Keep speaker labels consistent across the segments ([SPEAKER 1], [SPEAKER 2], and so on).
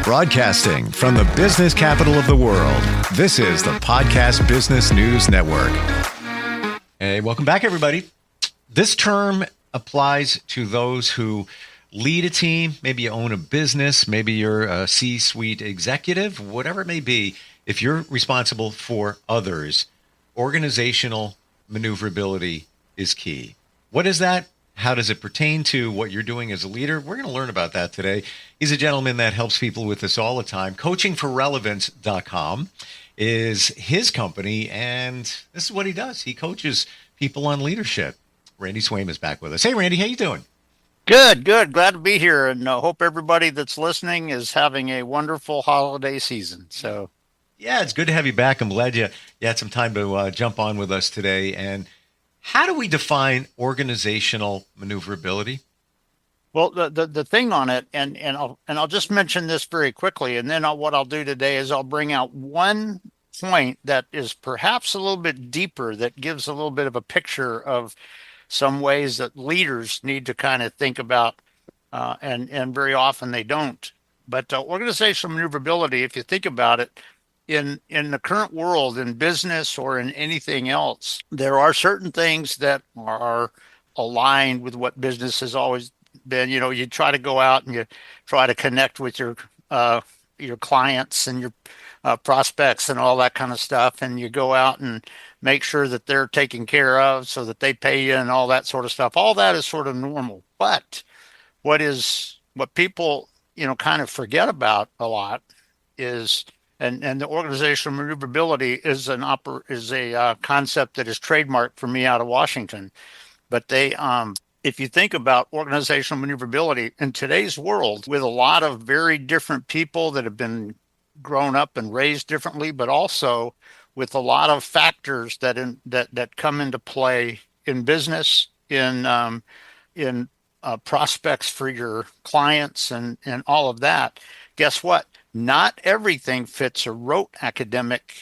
[SPEAKER 1] Broadcasting from the business capital of the world, this is the Podcast Business News Network. Hey, welcome back, everybody. This term applies to those who lead a team. Maybe you own a business. Maybe you're a C-suite executive, whatever it may be. If you're responsible for others, organizational maneuverability is key. What is that? How does it pertain to what you're doing as a leader? We're going to learn about that today. He's a gentleman that helps people with this all the time. Coachingforrelevance.com is his company, and this is what he does. He coaches people on leadership. Randy Swaim is back with us. Hey, Randy, how you doing?
[SPEAKER 2] Good. Glad to be here, and hope everybody that's listening is having a wonderful holiday season. So,
[SPEAKER 1] yeah, it's good to have you back. I'm glad you had some time to jump on with us today. And how do we define organizational maneuverability?
[SPEAKER 2] well, the thing on it, and I'll just mention this very quickly, and then what I'll do today is I'll bring out one point that is perhaps a little bit deeper, that gives a little bit of a picture of some ways that leaders need to kind of think about, and very often they don't. But organizational maneuverability, if you think about it, in the current world, in business or in anything else, there are certain things that are aligned with what business has always been. You know, you try to go out and you try to connect with your clients and your prospects and all that kind of stuff, and you go out and make sure that they're taken care of so that they pay you and all that sort of stuff. All that is sort of normal. But what people kind of forget about a lot is, and the organizational maneuverability is a concept that is trademarked for me out of Washington. But if you think about organizational maneuverability in today's world, with a lot of very different people that have been grown up and raised differently, but also with a lot of factors that come into play in business, in prospects for your clients, and all of that. Guess what? Not everything fits a rote academic,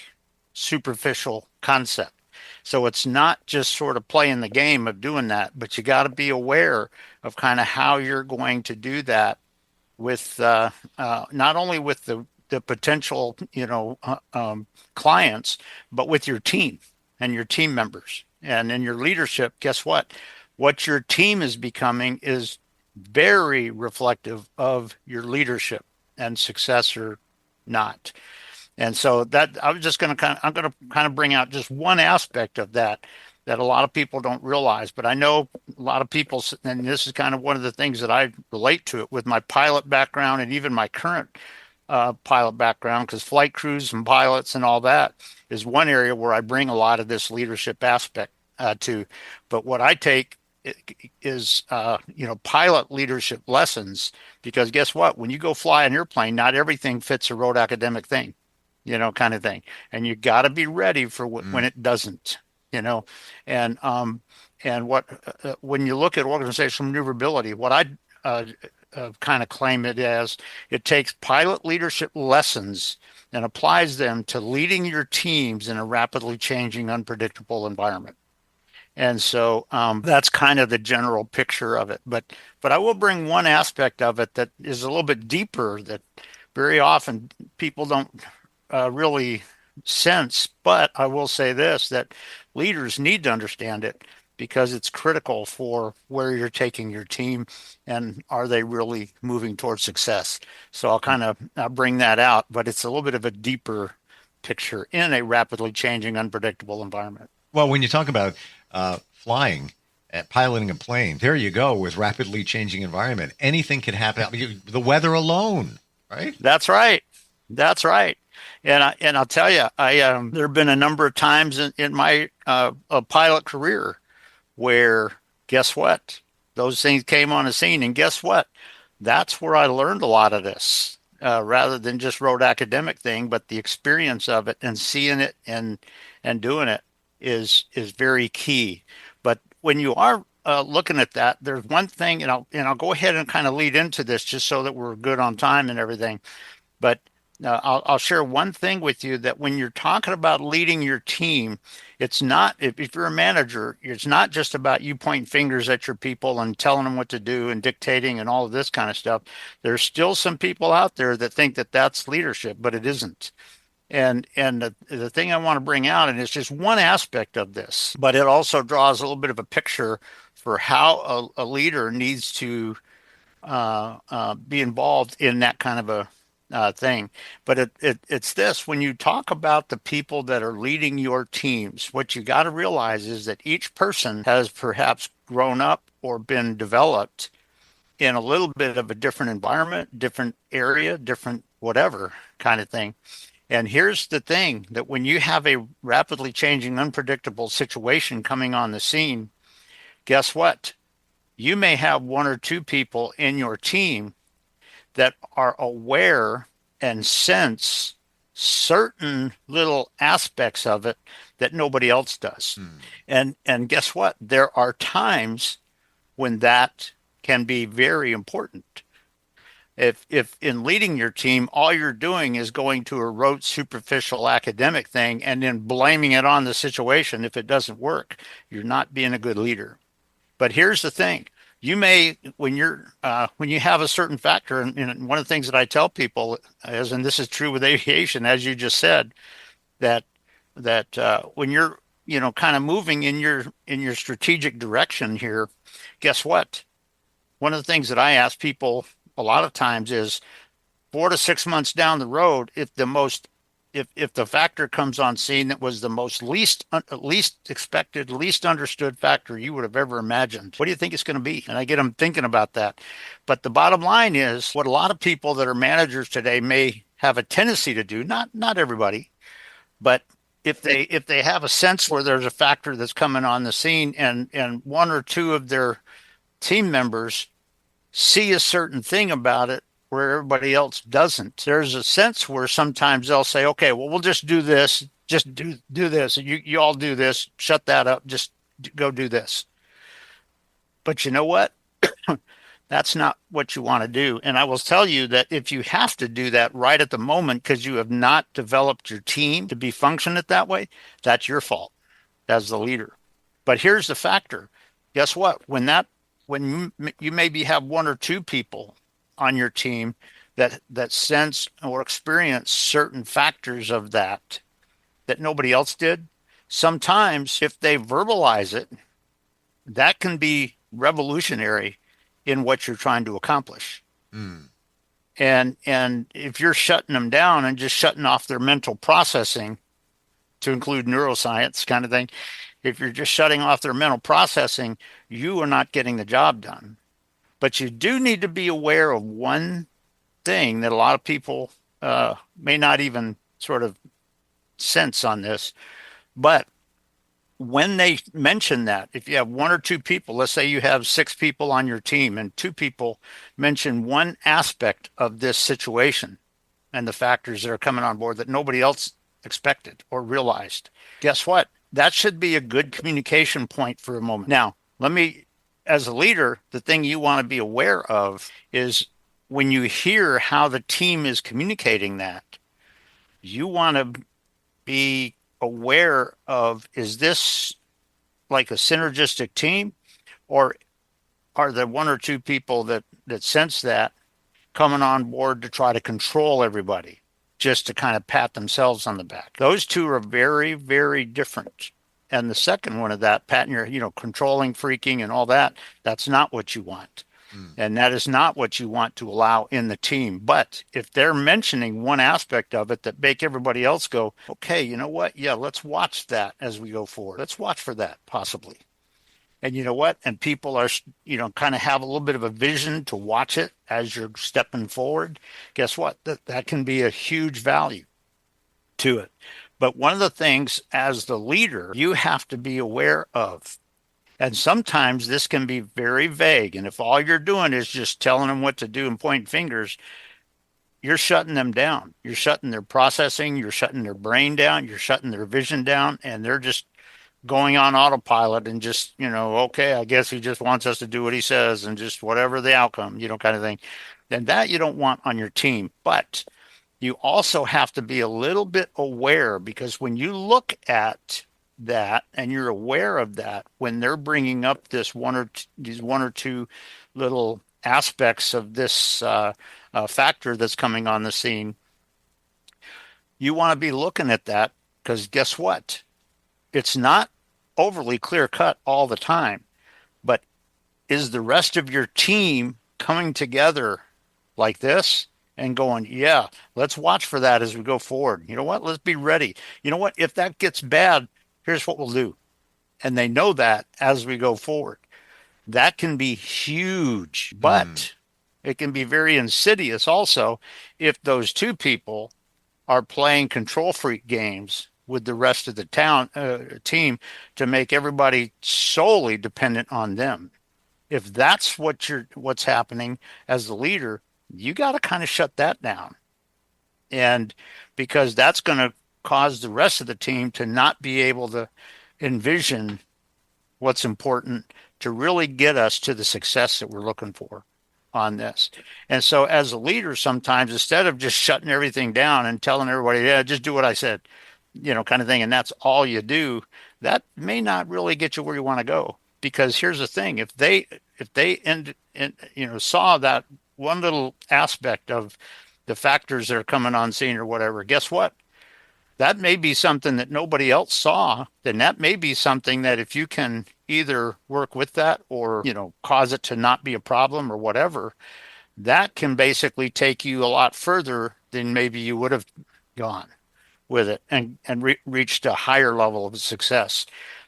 [SPEAKER 2] superficial concept. So it's not just sort of playing the game of doing that, but you got to be aware of kind of how you're going to do that with not only with the potential clients, but with your team and your team members and in your leadership. Guess what? What your team is becoming is very reflective of your leadership and success or not. And so that I'm going to kind of bring out just one aspect of that a lot of people don't realize. But I know a lot of people, and this is kind of one of the things that I relate to it with my pilot background and even my current pilot background, because flight crews and pilots and all that is one area where I bring a lot of this leadership aspect to. But what I take is pilot leadership lessons, because guess what? When you go fly an airplane, not everything fits a rote academic thing, kind of thing, and you got to be ready for when it doesn't, and what when you look at organizational maneuverability, what I kind of claim it as, it takes pilot leadership lessons and applies them to leading your teams in a rapidly changing, unpredictable environment. And so that's kind of the general picture of it. But I will bring one aspect of it that is a little bit deeper, that very often people don't really sense. But I will say this, that leaders need to understand it, because it's critical for where you're taking your team and are they really moving towards success. So I'll kind of bring that out, but it's a little bit of a deeper picture in a rapidly changing, unpredictable environment.
[SPEAKER 1] Well, when you talk about flying, piloting a plane, there you go, with rapidly changing environment. Anything could happen. I mean, the weather alone, right?
[SPEAKER 2] That's right. And I'll tell you, there have been a number of times in my pilot career where, guess what? Those things came on the scene, and guess what? That's where I learned a lot of this, rather than just rote academic thing, but the experience of it and seeing it and doing it is very key. But when you are looking at that, there's one thing, and I'll go ahead and kind of lead into this just so that we're good on time and everything. But Now, I'll share one thing with you, that when you're talking about leading your team, it's not, if you're a manager, it's not just about you pointing fingers at your people and telling them what to do and dictating and all of this kind of stuff. There's still some people out there that think that that's leadership, but it isn't. And the thing I want to bring out, and it's just one aspect of this, but it also draws a little bit of a picture for how a leader needs to be involved in that kind of a thing. But it's this: when you talk about the people that are leading your teams, what you got to realize is that each person has perhaps grown up or been developed in a little bit of a different environment, different area, different whatever kind of thing. And here's the thing, that when you have a rapidly changing, unpredictable situation coming on the scene, guess what? You may have one or two people in your team that are aware and sense certain little aspects of it that nobody else does. And guess what? There are times when that can be very important. If in leading your team, all you're doing is going to a rote, superficial academic thing and then blaming it on the situation if it doesn't work, you're not being a good leader. But here's the thing: you may, when you have a certain factor, and one of the things that I tell people is, and this is true with aviation, as you just said, that when you're kind of moving in your strategic direction here, guess what? One of the things that I ask people a lot of times is, 4 to 6 months down the road, if the factor comes on scene that was the least expected, least understood factor you would have ever imagined, what do you think it's going to be? And I get them thinking about that. But the bottom line is, what a lot of people that are managers today may have a tendency to do, not everybody, but if they have a sense where there's a factor that's coming on the scene, and one or two of their team members see a certain thing about it where everybody else doesn't, there's a sense where sometimes they'll say, okay, well, we'll just do this, just do this, you all do this, shut that up, just go do this. But you know what? That's not what you want to do. And I will tell you that if you have to do that right at the moment because you have not developed your team to be functioning that way, that's your fault as the leader. But here's the factor: guess what? When you maybe have one or two people on your team that sense or experience certain factors of that nobody else did, sometimes if they verbalize it, that can be revolutionary in what you're trying to accomplish. And if you're shutting them down and just shutting off their mental processing, to include neuroscience kind of thing, if you're just shutting off their mental processing, you are not getting the job done. But you do need to be aware of one thing that a lot of people may not even sort of sense on this. But when they mention that, if you have one or two people, let's say you have 6 people on your team and 2 people mention one aspect of this situation and the factors that are coming on board that nobody else expected or realized, guess what? That should be a good communication point for a moment. Now, as a leader, the thing you want to be aware of is when you hear how the team is communicating that, you want to be aware of, is this like a synergistic team, or are there one or two people that sense that coming on board to try to control everybody just to kind of pat themselves on the back? Those two are very, very different. And the second one of that, patting controlling, freaking and all that, that's not what you want. And that is not what you want to allow in the team. But if they're mentioning one aspect of it that make everybody else go, okay, you know what? Yeah, let's watch that as we go forward. Let's watch for that possibly. And you know what? And people are, kind of have a little bit of a vision to watch it as you're stepping forward. Guess what? That can be a huge value to it. But one of the things as the leader you have to be aware of, and sometimes this can be very vague, and if all you're doing is just telling them what to do and pointing fingers, you're shutting them down. You're shutting their processing, you're shutting their brain down, you're shutting their vision down, and they're just going on autopilot and just, okay, I guess he just wants us to do what he says and just whatever the outcome, kind of thing. And that you don't want on your team. But you also have to be a little bit aware, because when you look at that and you're aware of that, when they're bringing up these one or two little aspects of this factor that's coming on the scene, you want to be looking at that, because guess what? It's not overly clear cut all the time, but is the rest of your team coming together like this and going, yeah, let's watch for that as we go forward. You know what? Let's be ready. You know what? If that gets bad, here's what we'll do. And they know that as we go forward. That can be huge, but it can be very insidious also if those two people are playing control freak games with the rest of the team to make everybody solely dependent on them. If that's what's happening as the leader, you got to kind of shut that down. And because that's going to cause the rest of the team to not be able to envision what's important to really get us to the success that we're looking for on this. And so as a leader, sometimes instead of just shutting everything down and telling everybody, yeah, just do what I said, kind of thing, and that's all you do, that may not really get you where you want to go. Because here's the thing: if they saw that one little aspect of the factors that are coming on scene or whatever, guess what? That may be something that nobody else saw. Then that may be something that if you can either work with that or cause it to not be a problem or whatever, that can basically take you a lot further than maybe you would have gone with it and reached a higher level of success.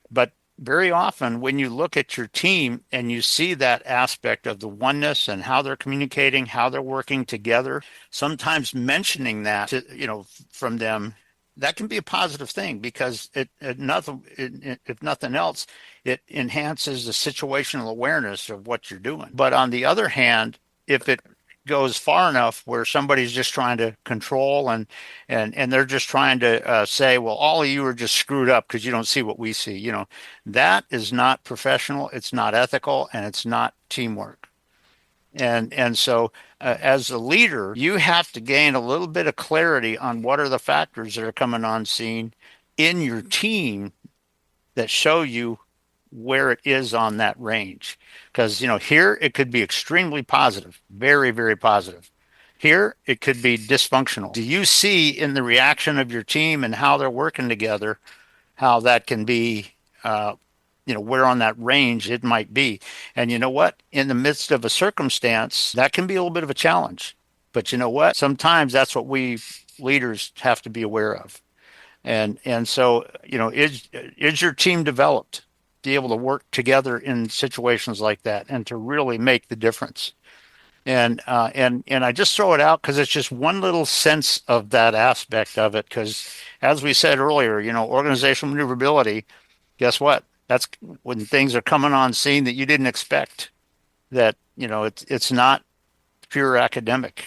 [SPEAKER 2] But very often when you look at your team and you see that aspect of the oneness and how they're communicating, how they're working together, sometimes mentioning that from them, that can be a positive thing, because if nothing else, it enhances the situational awareness of what you're doing. But on the other hand, if it goes far enough where somebody's just trying to control and they're just trying to say, well, all of you are just screwed up because you don't see what we see, that is not professional, it's not ethical, and it's not teamwork. And so as a leader, you have to gain a little bit of clarity on what are the factors that are coming on scene in your team that show you where it is on that range. Because, here it could be extremely positive, very, very positive. Here it could be dysfunctional. Do you see in the reaction of your team and how they're working together, how that can be, where on that range it might be? And you know what? In the midst of a circumstance, that can be a little bit of a challenge. But you know what? Sometimes that's what we leaders have to be aware of. And so, is your team developed? Be able to work together in situations like that and to really make the difference. And I just throw it out because it's just one little sense of that aspect of it. Because as we said earlier, organizational maneuverability, guess what? That's when things are coming on scene that you didn't expect. That it's not pure academic,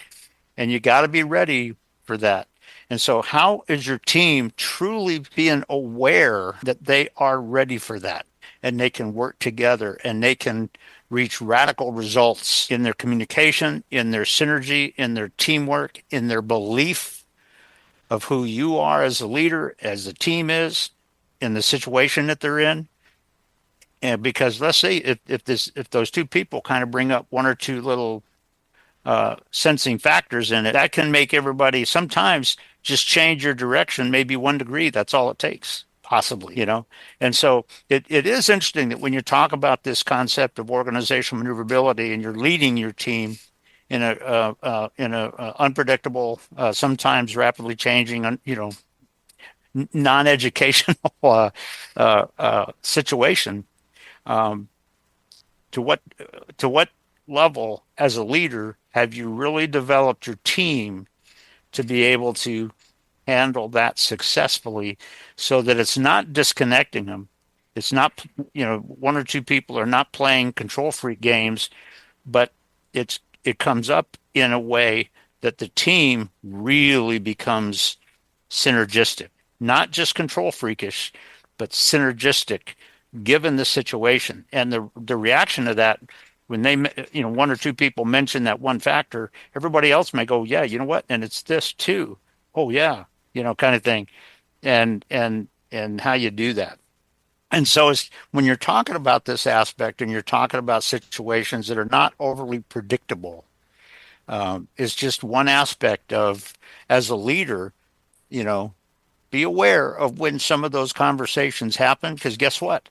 [SPEAKER 2] and you got to be ready for that. And so, how is your team truly being aware that they are ready for that? And they can work together and they can reach radical results in their communication, in their synergy, in their teamwork, in their belief of who you are as a leader, as the team is, in the situation that they're in. And because let's say if those two people kind of bring up one or two little sensing factors in it, that can make everybody sometimes just change your direction, maybe 1 degree. That's all it takes. Possibly, And so it is interesting that when you talk about this concept of organizational maneuverability and you're leading your team in a unpredictable, sometimes rapidly changing, non-educational situation, to what level as a leader have you really developed your team to be able to handle that successfully, so that it's not disconnecting them. It's not, one or two people are not playing control freak games, but it comes up in a way that the team really becomes synergistic, not just control freakish, but synergistic given the situation. And the reaction to that when they, one or two people mention that one factor, everybody else may go, yeah, you know what? And it's this too. Oh yeah, kind of thing. And how you do that. And so it's, when you're talking about this aspect and you're talking about situations that are not overly predictable, it's just one aspect of, as a leader, you know, be aware of when some of those conversations happen. Because guess what?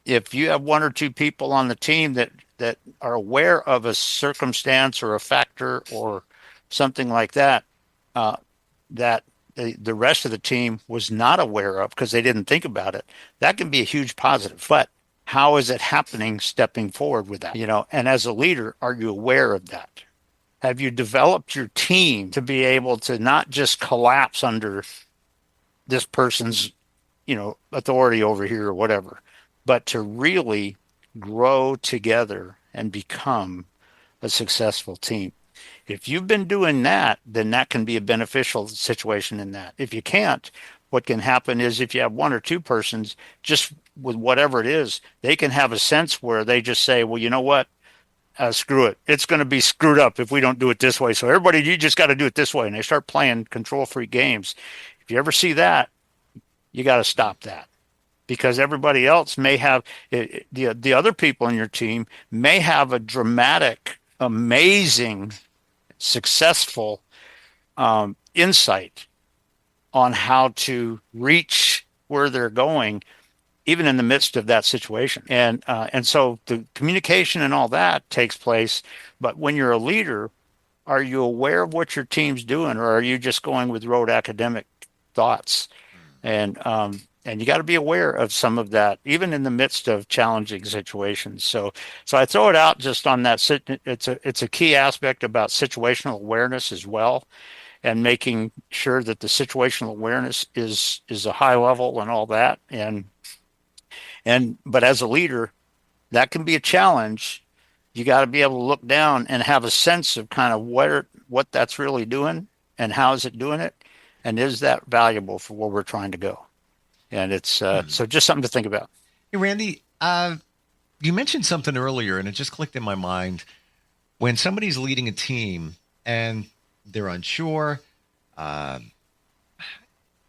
[SPEAKER 2] If you have one or two people on the team that are aware of a circumstance or a factor or something like that, that the rest of the team was not aware of because they didn't think about it, that can be a huge positive. But how is it happening stepping forward with that? And as a leader, are you aware of that? Have you developed your team to be able to not just collapse under this person's, authority over here or whatever, but to really grow together and become a successful team? If you've been doing that, then that can be a beneficial situation in that. If you can't, what can happen is, if you have one or two persons, just with whatever it is, they can have a sense where they just say, well, you know what? Screw it. It's going to be screwed up if we don't do it this way. So everybody, you just got to do it this way. And they start playing control freak games. If you ever see that, you got to stop that, because everybody else may have, the other people in your team may have a dramatic, amazing, successful insight on how to reach where they're going, even in the midst of that situation. And so the communication and all that takes place. But when you're a leader, are you aware of what your team's doing, or are you just going with rote academic thoughts? And you got to be aware of some of that, even in the midst of challenging situations. So I throw it out just on that. It's a key aspect about situational awareness as well, and making sure that the situational awareness is a high level and all that. But as a leader, that can be a challenge. You got to be able to look down and have a sense of kind of what that's really doing and how is it doing it, and is that valuable for where we're trying to go. And it's so just something to think about.
[SPEAKER 1] Hey, Randy, you mentioned something earlier, and it just clicked in my mind. When somebody's leading a team and they're unsure,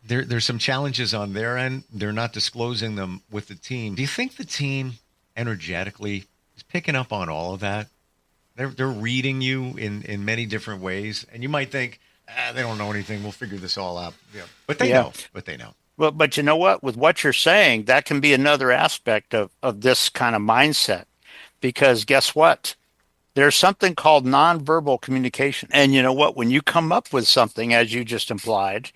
[SPEAKER 1] there's some challenges on their end. They're not disclosing them with the team. Do you think the team energetically is picking up on all of that? They're reading you in many different ways, and you might think, they don't know anything. We'll figure this all out. Yeah, but they know.
[SPEAKER 2] Well, but you know what? With what you're saying, that can be another aspect of this kind of mindset, because guess what? There's something called nonverbal communication. And you know what? When you come up with something, as you just implied,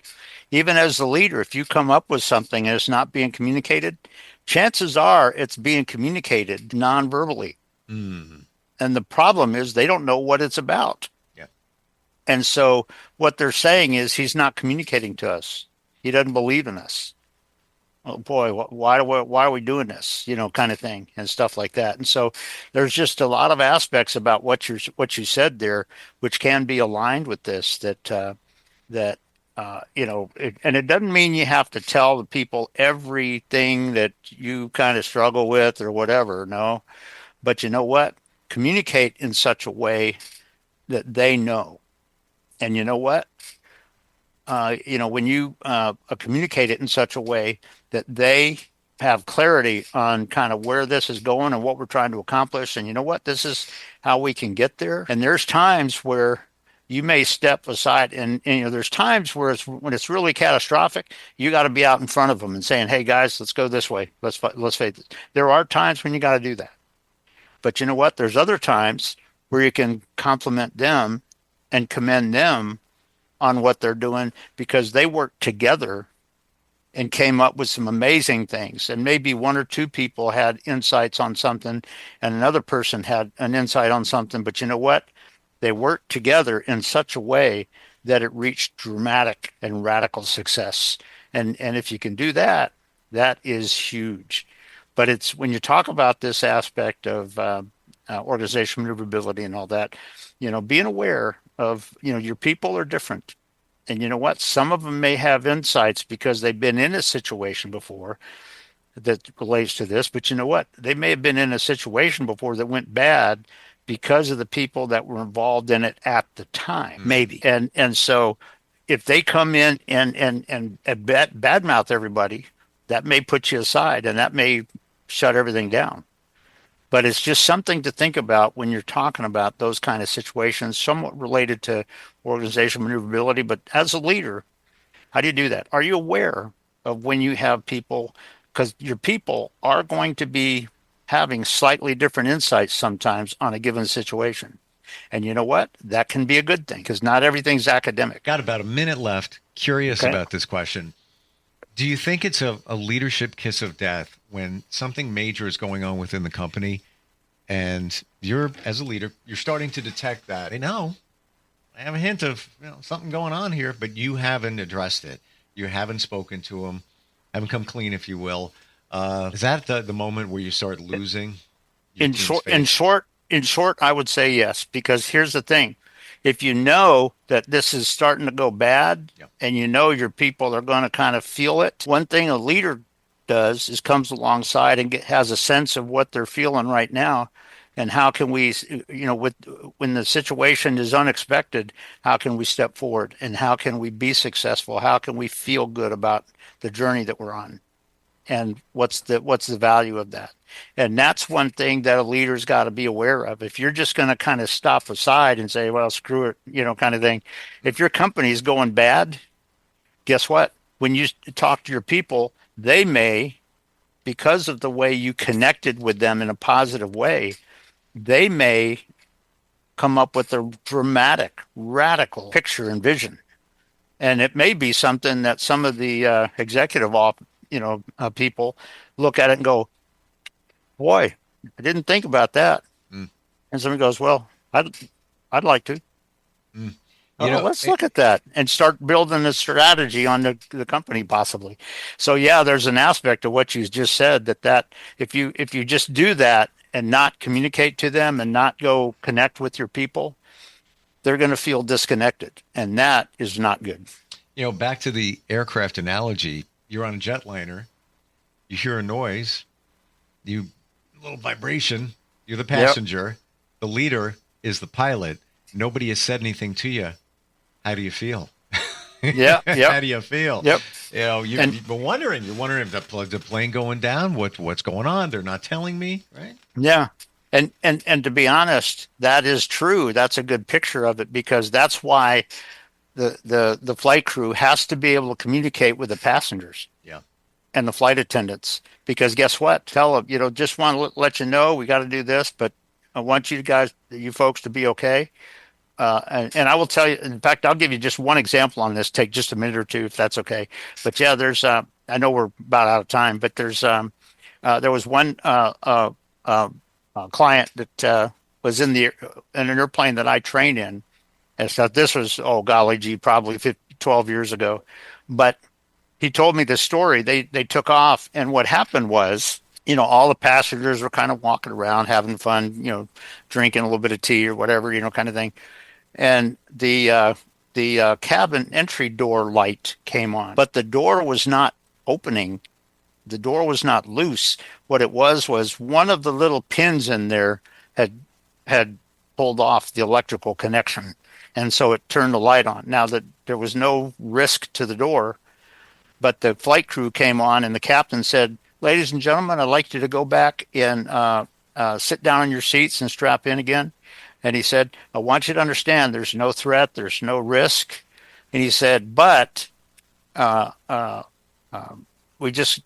[SPEAKER 2] even as the leader, if you come up with something and it's not being communicated, chances are it's being communicated nonverbally. Mm-hmm. And the problem is they don't know what it's about. Yeah. And so what they're saying is, he's not communicating to us. He doesn't believe in us. Oh boy, why are we doing this? Kind of thing, and stuff like that. And so there's just a lot of aspects about what you said there, which can be aligned with this. And it doesn't mean you have to tell the people everything that you kind of struggle with or whatever. No, but you know what? Communicate in such a way that they know. And you know what? When you communicate it in such a way that they have clarity on kind of where this is going and what we're trying to accomplish, and you know what, this is how we can get there. And there's times where you may step aside, and there's times where when it's really catastrophic, you got to be out in front of them and saying, "Hey guys, let's go this way. Let's face it." There are times when you got to do that, but you know what? There's other times where you can compliment them and commend them on what they're doing, because they worked together and came up with some amazing things. And maybe one or two people had insights on something and another person had an insight on something, but you know what? They worked together in such a way that it reached dramatic and radical success. And if you can do that, that is huge. But it's when you talk about this aspect of organizational maneuverability and all that, being aware of, your people are different. And you know what? Some of them may have insights because they've been in a situation before. that relates to this, but you know what? They may have been in a situation before that went bad because of the people that were involved in it at the time, maybe. And so if they come in and badmouth everybody, that may put you aside and that may shut everything down. But it's just something to think about when you're talking about those kind of situations, somewhat related to organizational maneuverability. But as a leader, how do you do that? Are you aware of when you have people, because your people are going to be having slightly different insights sometimes on a given situation. And you know what? That can be a good thing because not everything's academic.
[SPEAKER 1] Got about a minute left. Curious
[SPEAKER 2] Okay.
[SPEAKER 1] about this question. Do you think it's a leadership kiss of death when something major is going on within the company and you're, as a leader, you're starting to detect that? Hey, no, I have a hint of something going on here, but you haven't addressed it. You haven't spoken to them, haven't come clean, if you will. Is that the moment where you start losing your
[SPEAKER 2] In
[SPEAKER 1] team's
[SPEAKER 2] short,
[SPEAKER 1] faith?
[SPEAKER 2] in short, I would say yes, because here's the thing. If you know that this is starting to go bad
[SPEAKER 1] Yep.
[SPEAKER 2] and you know your people are going to kind of feel it, one thing a leader does is comes alongside and has a sense of what they're feeling right now. And how can we, when the situation is unexpected, how can we step forward and how can we be successful? How can we feel good about the journey that we're on? And what's the value of that? And that's one thing that a leader's got to be aware of. If you're just going to kind of stop aside and say, well, screw it, kind of thing. If your company's going bad, guess what? When you talk to your people, they may, because of the way you connected with them in a positive way, they may come up with a dramatic, radical picture and vision. And it may be something that some of the executive people look at it and go, boy, I didn't think about that.
[SPEAKER 1] Mm.
[SPEAKER 2] And somebody goes, well, I'd like to.
[SPEAKER 1] Mm.
[SPEAKER 2] Let's look at that and start building a strategy on the company possibly. So yeah, there's an aspect of what you just said that if you just do that and not communicate to them and not go connect with your people, they're going to feel disconnected, and that is not good.
[SPEAKER 1] Back to the aircraft analogy, you're on a jetliner, you hear a noise, a little vibration, you're the passenger, the leader is the pilot, nobody has said anything to you. How do you feel?
[SPEAKER 2] Yeah.
[SPEAKER 1] How do you feel?
[SPEAKER 2] Yep.
[SPEAKER 1] You've been wondering. You're wondering if the plane going down. What's going on? They're not telling me, right?
[SPEAKER 2] Yeah. And to be honest, that is true. That's a good picture of it because that's why the flight crew has to be able to communicate with the passengers.
[SPEAKER 1] Yeah.
[SPEAKER 2] And the flight attendants, because guess what? Tell them, just want to let you know we got to do this, but I want you folks to be okay. And I will tell you, in fact, I'll give you just one example on this. Take just a minute or two, if that's okay. But yeah, I know we're about out of time, but there was one client that was in an airplane that I trained in. And so this was, oh golly gee, probably 12 years ago. But he told me this story. They took off, and what happened was, all the passengers were kind of walking around having fun, drinking a little bit of tea or whatever, kind of thing. And the cabin entry door light came on, but the door was not opening. The door was not loose. What it was one of the little pins in there had pulled off the electrical connection, and so it turned the light on. Now that there was no risk to the door, but the flight crew came on, and the captain said, "Ladies and gentlemen, I'd like you to go back and sit down in your seats and strap in again." And he said, I want you to understand there's no threat, there's no risk. And he said, but we just,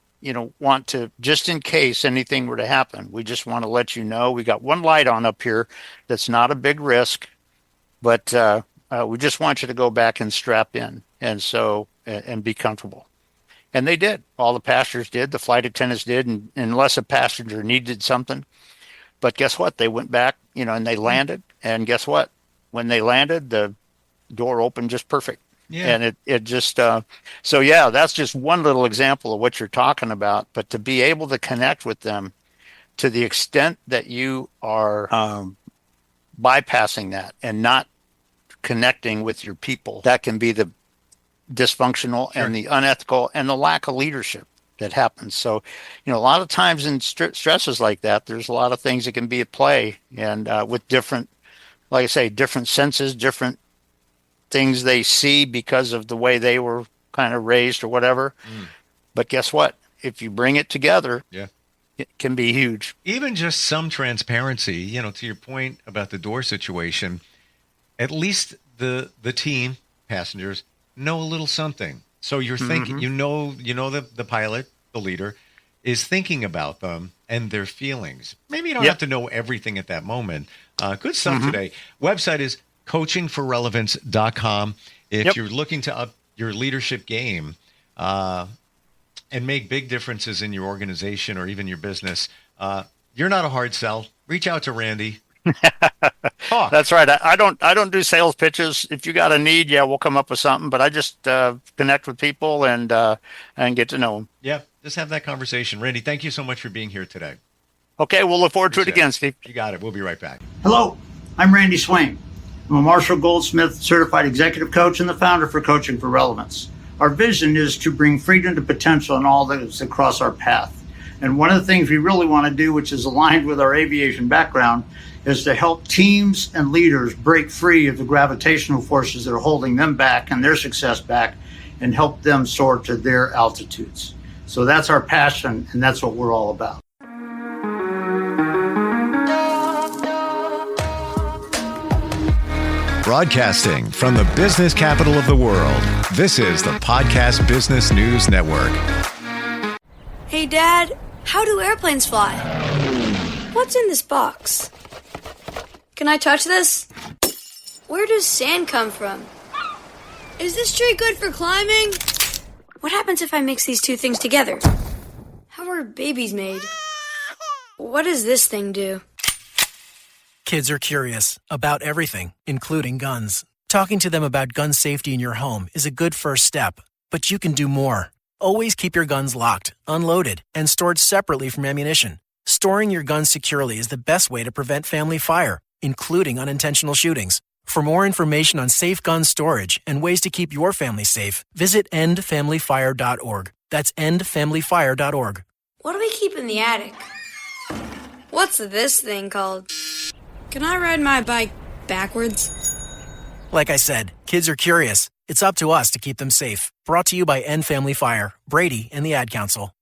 [SPEAKER 2] want to, just in case anything were to happen, we just want to let you know we got one light on up here that's not a big risk, but we just want you to go back and strap in and be comfortable. And they did. All the passengers did, the flight attendants did, and unless a passenger needed something. But guess what? They went back, and they landed. And guess what? When they landed, the door opened just perfect.
[SPEAKER 1] Yeah.
[SPEAKER 2] And it just, so yeah, that's just one little example of what you're talking about. But to be able to connect with them to the extent that you are bypassing that and not connecting with your people, that can be the dysfunctional and the unethical and the lack of leadership. that happens. So, a lot of times in stresses like that, there's a lot of things that can be at play, and with different, like I say, different senses, different things they see because of the way they were kind of raised or whatever. But guess what? If you bring it together, it can be huge.
[SPEAKER 1] Even just some transparency, to your point about the door situation, at least the team passengers know a little something. So you're thinking, the pilot, the leader, is thinking about them and their feelings. Maybe you don't have to know everything at that moment. Good stuff today. Website is coachingforrelevance.com. If you're looking to up your leadership game and make big differences in your organization or even your business, you're not a hard sell. Reach out to Randy.
[SPEAKER 2] That's right. I don't do sales pitches. If you got a need, we'll come up with something. But I just connect with people and get to know them.
[SPEAKER 1] Yeah, just have that conversation. Randy, thank you so much for being here today.
[SPEAKER 2] Okay, we'll look forward to it again, Steve.
[SPEAKER 1] You got it. We'll be right back.
[SPEAKER 3] Hello, I'm Randy Swaim. I'm a Marshall Goldsmith certified executive coach and the founder for Coaching for Relevance. Our vision is to bring freedom to potential in all that is across our path. And one of the things we really want to do, which is aligned with our aviation background, is to help teams and leaders break free of the gravitational forces that are holding them back and their success back and help them soar to their altitudes. So that's our passion, and that's what we're all about.
[SPEAKER 1] Broadcasting from the business capital of the world, this is the Podcast Business News Network.
[SPEAKER 4] Hey, Dad, how do airplanes fly? What's in this box? Can I touch this? Where does sand come from? Is this tree good for climbing? What happens if I mix these two things together? How are babies made? What does this thing do?
[SPEAKER 5] Kids are curious about everything, including guns. Talking to them about gun safety in your home is a good first step, but you can do more. Always keep your guns locked, unloaded, and stored separately from ammunition. Storing your guns securely is the best way to prevent family fire, including unintentional shootings. For more information on safe gun storage and ways to keep your family safe, visit endfamilyfire.org. That's endfamilyfire.org.
[SPEAKER 4] What do we keep in the attic? What's this thing called? Can I ride my bike backwards?
[SPEAKER 5] Like I said, kids are curious. It's up to us to keep them safe. Brought to you by End Family Fire, Brady, and the Ad Council.